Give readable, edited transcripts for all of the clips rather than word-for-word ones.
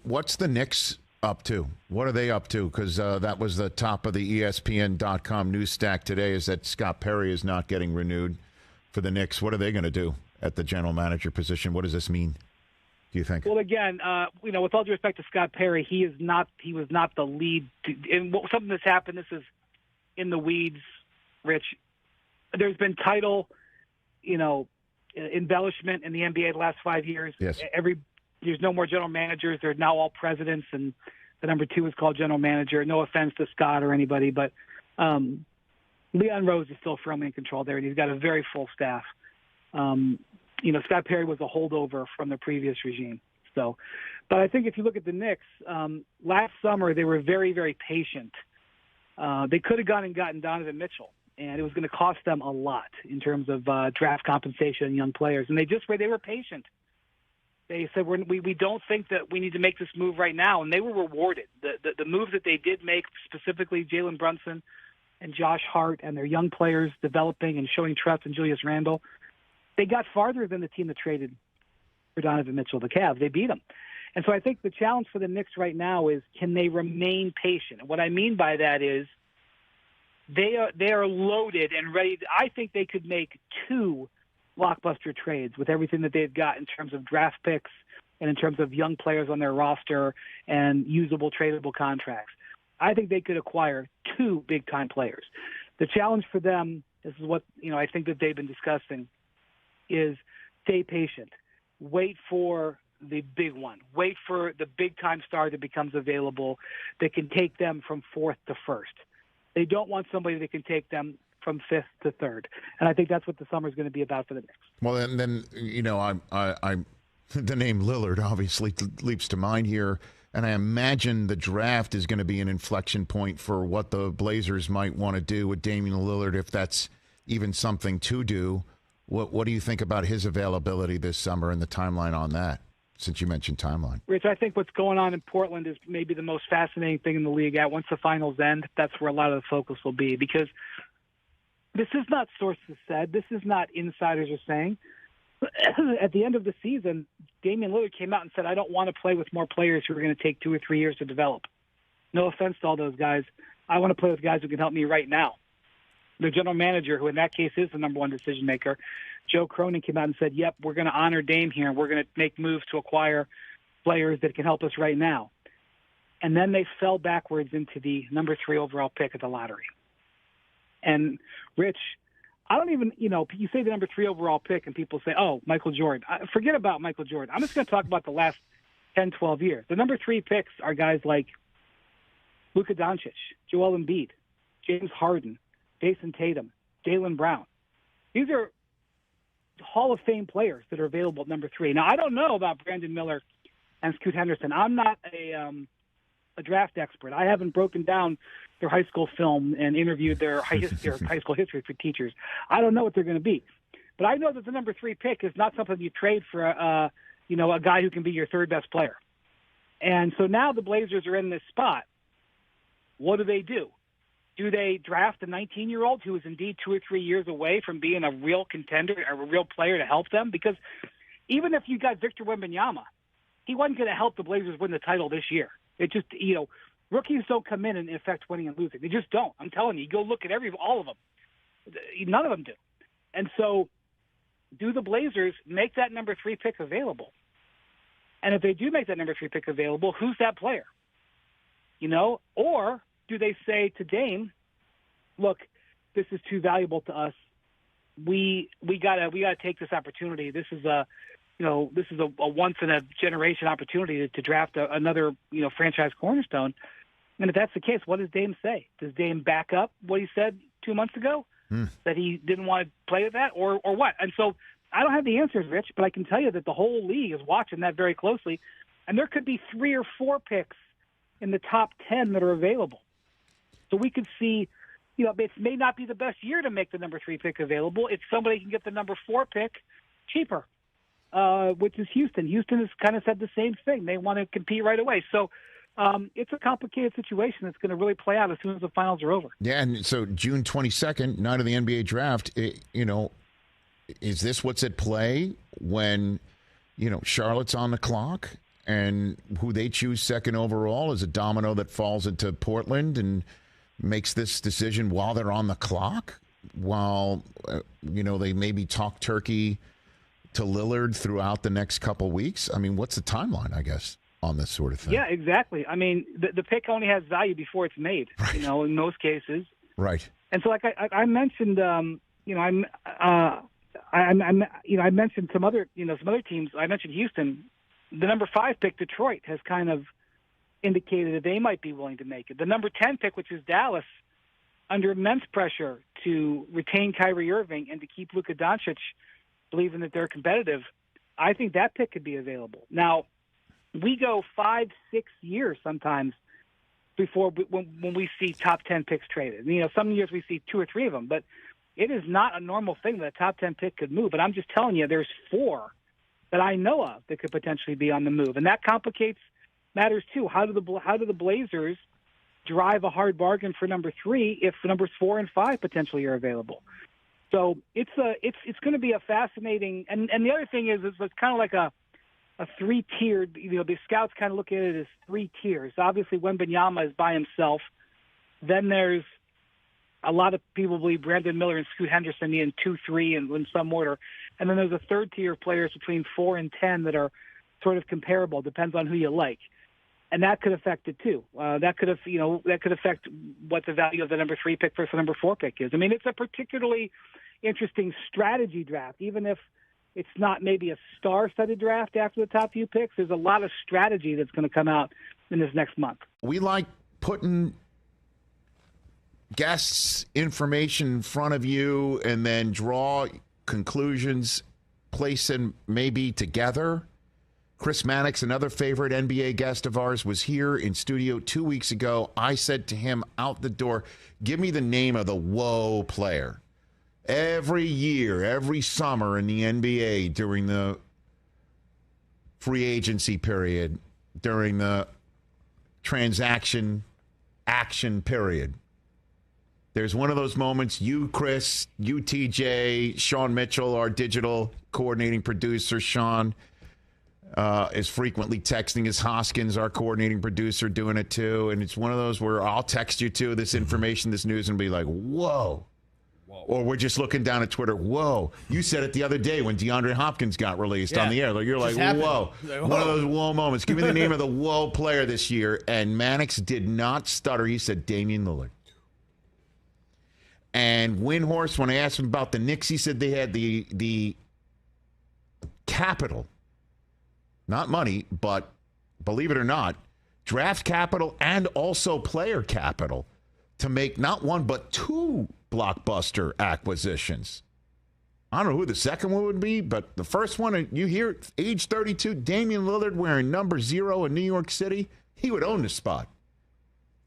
What's the Knicks up to? What are they up to? Because that was the top of the ESPN.com news stack today, is that Scott Perry is not getting renewed for the Knicks. What are they going to do at the general manager position? What does this mean, do you think? Well, again, with all due respect to Scott Perry, he was not the lead. And something that's happened, this is in the weeds, Rich. There's been title, embellishment in the NBA the last 5 years. Yes. There's no more general managers. They're now all presidents, and the number 2 is called general manager. No offense to Scott or anybody, but Leon Rose is still firmly in control there, and he's got a very full staff. Scott Perry was a holdover from the previous regime. But I think if you look at the Knicks, last summer they were very, very patient. They could have gone and gotten Donovan Mitchell, and it was going to cost them a lot in terms of draft compensation and young players. And they were patient. They said, we don't think that we need to make this move right now, and they were rewarded. The moves that they did make, specifically Jalen Brunson and Josh Hart and their young players developing and showing trust in Julius Randle, they got farther than the team that traded for Donovan Mitchell, the Cavs. They beat them. And so I think the challenge for the Knicks right now is, can they remain patient? And what I mean by that is they are loaded and ready. I think they could make 2 blockbuster trades with everything that they've got in terms of draft picks and in terms of young players on their roster and usable, tradable contracts. I think they could acquire 2 big-time players. The challenge for them, this is what I think that they've been discussing, is stay patient. Wait for the big one. Wait for the big-time star that becomes available that can take them from 4th to 1st. They don't want somebody that can take them from 5th to 3rd. And I think that's what the summer is going to be about for the Knicks. Well, and then, I the name Lillard obviously leaps to mind here, and I imagine the draft is going to be an inflection point for what the Blazers might want to do with Damian Lillard, if that's even something to do. What do you think about his availability this summer and the timeline on that, since you mentioned timeline? Rich, I think what's going on in Portland is maybe the most fascinating thing in the league. Once the finals end, that's where a lot of the focus will be, because this is not sources said. This is not insiders are saying. At the end of the season, Damian Lillard came out and said, I don't want to play with more players who are going to take 2 or 3 years to develop. No offense to all those guys. I want to play with guys who can help me right now. The general manager, who in that case is the number 1 decision maker, Joe Cronin, came out and said, yep, we're going to honor Dame here, and we're going to make moves to acquire players that can help us right now. And then they fell backwards into the number 3 overall pick of the lottery. And, Rich, I don't even, you say the number 3 overall pick and people say, oh, Michael Jordan. Forget about Michael Jordan. I'm just going to talk about the last 10, 12 years. The number 3 picks are guys like Luka Doncic, Joel Embiid, James Harden, Jason Tatum, Jaylen Brown. These are Hall of Fame players that are available at number 3. Now, I don't know about Brandon Miller and Scoot Henderson. I'm not a draft expert. I haven't broken down their high school film and interviewed their high school history for teachers. I don't know what they're going to be. But I know that the number 3 pick is not something you trade for a guy who can be your 3rd best player. And so now the Blazers are in this spot. What do? Do they draft a 19-year-old who is indeed 2 or 3 years away from being a real contender, a real player to help them? Because even if you got Victor Wembanyama, he wasn't going to help the Blazers win the title this year. It just, rookies don't come in and affect winning and losing. They just don't. I'm telling you, go look at all of them. None of them do. And so do the Blazers make that number 3 pick available? And if they do make that number 3 pick available, who's that player? Or do they say to Dame, look, this is too valuable to us. We gotta take this opportunity. This is a once in a generation opportunity to draft another franchise cornerstone. And if that's the case, what does Dame say? Does Dame back up what he said 2 months ago, that he didn't want to play with that, or what? And so I don't have the answers, Rich, but I can tell you that the whole league is watching that very closely, and there could be 3 or 4 picks in the top 10 that are available. So we could see, it may not be the best year to make the number 3 pick available. If somebody can get the number 4 pick cheaper, which is Houston. Houston has kind of said the same thing. They want to compete right away. So it's a complicated situation that's going to really play out as soon as the finals are over. Yeah, and so June 22nd, night of the NBA draft, is this what's at play when, Charlotte's on the clock and who they choose second overall is a domino that falls into Portland and makes this decision while they're on the clock, while, they maybe talk turkey to Lillard throughout the next couple weeks? I mean, what's the timeline, I guess, on this sort of thing? Yeah, exactly. I mean, the pick only has value before it's made, right. In most cases. Right. And so, like I mentioned, I mentioned some other teams. I mentioned Houston. The number 5 pick, Detroit, has kind of indicated that they might be willing to make it. The number 10 pick, which is Dallas, under immense pressure to retain Kyrie Irving and to keep Luka Doncic, believing that they're competitive, I think that pick could be available. Now, we go 5-6 years sometimes before when we see top 10 picks traded. Some years we see 2 or 3 of them, but it is not a normal thing that a top 10 pick could move. And I'm just telling you, there's 4 that I know of that could potentially be on the move, and that complicates matters too. How do the Blazers drive a hard bargain for number 3 if numbers 4 and 5 potentially are available? So it's going to be a fascinating. And the other thing is it's kind of like a 3-tiered. The scouts kind of look at it as 3 tiers. Obviously, Wembanyama is by himself. Then there's a lot of people believe Brandon Miller and Scoot Henderson in 2, 3, and in some order. And then there's a 3rd tier of players between 4 and 10 that are sort of comparable. Depends on who you like, and that could affect it too. That could affect what the value of the number 3 pick versus the number 4 pick is. I mean, it's a particularly interesting strategy draft, even if it's not maybe a star-studded draft after the top few picks. There's a lot of strategy that's going to come out in this next month. We like putting guests' information in front of you and then draw conclusions, place them maybe together. Chris Mannix, another favorite NBA guest of ours, was here in studio 2 weeks ago. I said to him out the door, give me the name of the whoa player. Every year, every summer in the NBA during the free agency period, during the transaction action period, there's one of those moments, you, Chris, you, TJ, Sean Mitchell, our digital coordinating producer, Sean, is frequently texting us. Hoskins, our coordinating producer, doing it too. And it's one of those where I'll text you too this information, this news, and be like, whoa. Or we're just looking down at Twitter, whoa. You said it the other day when DeAndre Hopkins got released on the air. You're like, whoa. One of those whoa moments. Give me the name of the whoa player this year. And Mannix did not stutter. He said Damian Lillard. And Windhorst, when I asked him about the Knicks, he said they had the capital, not money, but believe it or not, draft capital and also player capital to make not one but 2 blockbuster acquisitions. I don't know who the second one would be, but the first one, you hear age 32, Damian Lillard wearing number 0 in New York City, he would own the spot.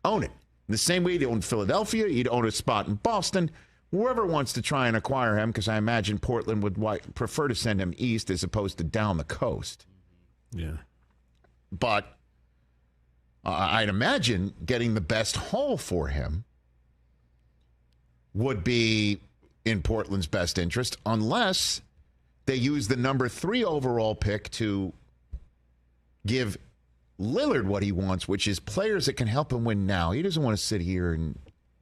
Own it. In the same way he'd own Philadelphia, he'd own a spot in Boston. Whoever wants to try and acquire him, because I imagine Portland would prefer to send him east as opposed to down the coast. Yeah. But I'd imagine getting the best haul for him would be in Portland's best interest, unless they use the number 3 overall pick to give Lillard what he wants, which is players that can help him win now. He doesn't want to sit here and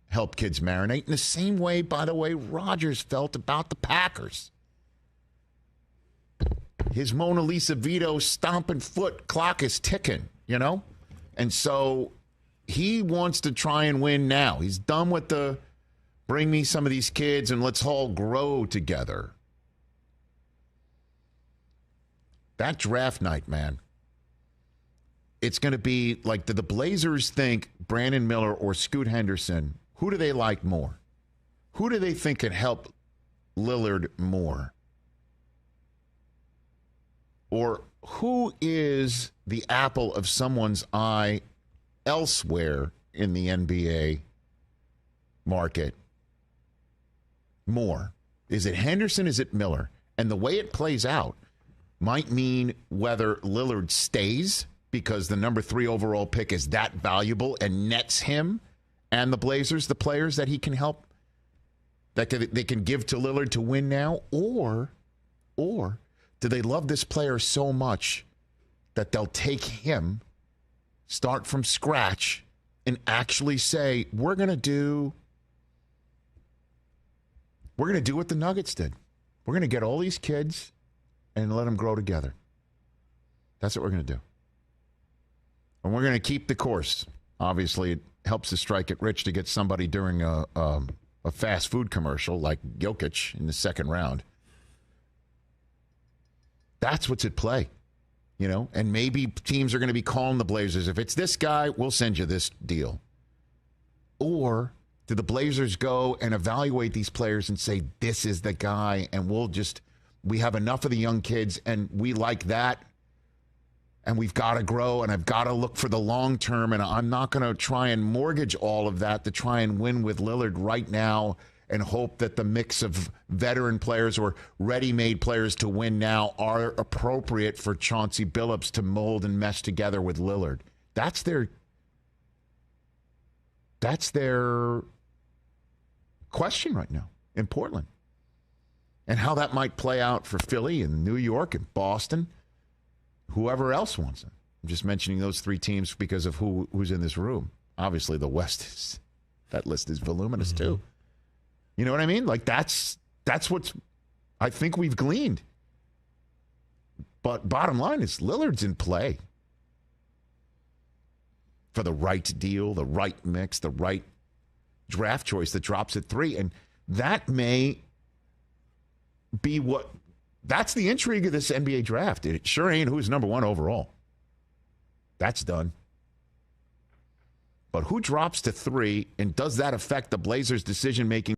help kids marinate in the same way, by the way, Rodgers felt about the Packers. His Mona Lisa Vito stomping foot clock is ticking, And so he wants to try and win now. He's done with the bring me some of these kids and let's all grow together. That draft night, man. It's going to be like, the Blazers think Brandon Miller or Scoot Henderson, who do they like more? Who do they think can help Lillard more? Or who is the apple of someone's eye elsewhere in the NBA market more? Is it Henderson? Is it Miller? And the way it plays out might mean whether Lillard stays because the number 3 overall pick is that valuable and nets him and the Blazers the players that he can help, that they can give to Lillard to win now, or do they love this player so much that they'll take him, start from scratch, and actually say, we're going to do what the Nuggets did. We're going to get all these kids and let them grow together. That's what we're going to do. And we're going to keep the course. Obviously, it helps to strike it rich to get somebody during a fast food commercial like Jokic in the second round. That's what's at play, you know? And maybe teams are going to be calling the Blazers. If it's this guy, we'll send you this deal. Or do the Blazers go and evaluate these players and say, this is the guy, and we have enough of the young kids, and we like that, and we've got to grow, and I've got to look for the long term, and I'm not going to try and mortgage all of that to try and win with Lillard right now and hope that the mix of veteran players or ready-made players to win now are appropriate for Chauncey Billups to mold and mesh together with Lillard. That's their question right now in Portland. And how that might play out for Philly and New York and Boston, whoever else wants them. I'm just mentioning those three teams because of who's in this room. Obviously, the West that list is voluminous too. You know what I mean? Like that's what's I think we've gleaned. But bottom line is Lillard's in play for the right deal, the right mix, the right draft choice that drops at 3. And that may be that's the intrigue of this NBA draft. It sure ain't who's number 1 overall. That's done. But who drops to 3, and does that affect the Blazers' decision-making